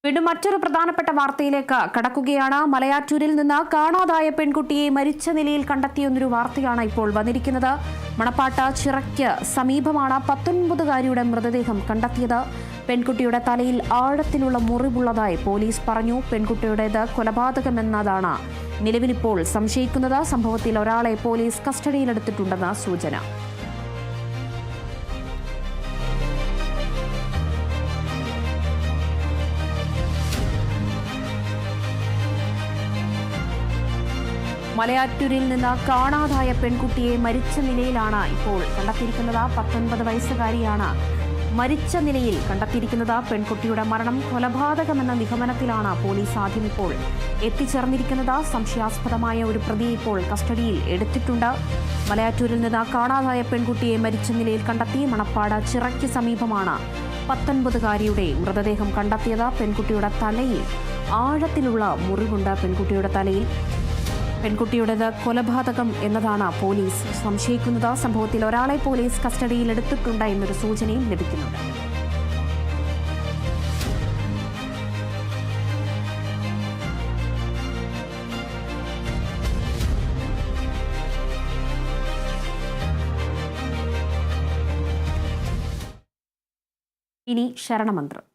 വീണ്ടും മറ്റൊരു പ്രധാനപ്പെട്ട വാർത്തയിലേക്ക് കടക്കുകയാണ്. മലയാറ്റൂരിൽ നിന്ന് കാണാതായ പെൺകുട്ടിയെ മരിച്ച നിലയിൽ കണ്ടെത്തിയെന്നൊരു വാർത്തയാണ് ഇപ്പോൾ വന്നിരിക്കുന്നത്. മണപ്പാട്ട് ചിറയ്ക്ക് സമീപമാണ് 19-കാരിയുടെ മൃതദേഹം കണ്ടെത്തിയത്. പെൺകുട്ടിയുടെ തലയിൽ ആഴത്തിലുള്ള മുറിവുള്ളതായി പോലീസ് പറഞ്ഞു. പെൺകുട്ടിയുടേത് കൊലപാതകമെന്നതാണ് നിലവിലിപ്പോൾ സംശയിക്കുന്നത്. സംഭവത്തിൽ ഒരാളെ പോലീസ് കസ്റ്റഡിയിലെടുത്തിട്ടുണ്ടെന്ന് സൂചന. മലയാറ്റൂരിൽ നിന്ന് കാണാതായ പെൺകുട്ടിയെ മരിച്ച നിലയിലാണ് ഇപ്പോൾ കണ്ടെത്തിയിരിക്കുന്നത്. 19 വയസ്സുകാരിയാണ് മരിച്ച നിലയിൽ കണ്ടെത്തിയിരിക്കുന്നത്. പെൺകുട്ടിയുടെ മരണം കൊലപാതകമെന്ന നിഗമനത്തിലാണ് പോലീസ് ആദ്യം ഇപ്പോൾ എത്തിച്ചേർന്നിരിക്കുന്നത്. സംശയാസ്പദമായ ഒരു പ്രതിയെ ഇപ്പോൾ കസ്റ്റഡിയിൽ എടുത്തിട്ടുണ്ട്. മലയാറ്റൂരിൽ നിന്ന് കാണാതായ പെൺകുട്ടിയെ മരിച്ച നിലയിൽ കണ്ടെത്തി. മണപ്പാട് ചിറയ്ക്ക് സമീപമാണ് 19-കാരിയുടെ മൃതദേഹം കണ്ടെത്തിയത്. പെൺകുട്ടിയുടെ തലയിൽ ആഴത്തിലുള്ള മുറിവുണ്ട്. പെൺകുട്ടിയുടേത് കൊലപാതകം എന്നതാണ് പോലീസ് സംശയിക്കുന്നത്. സംഭവത്തിൽ ഒരാളെ പോലീസ് കസ്റ്റഡിയിൽ എടുത്തിട്ടുണ്ട് എന്നൊരു സൂചനയും ലഭിക്കുന്നുണ്ട്. ഇനി ശരണമന്ത്രം.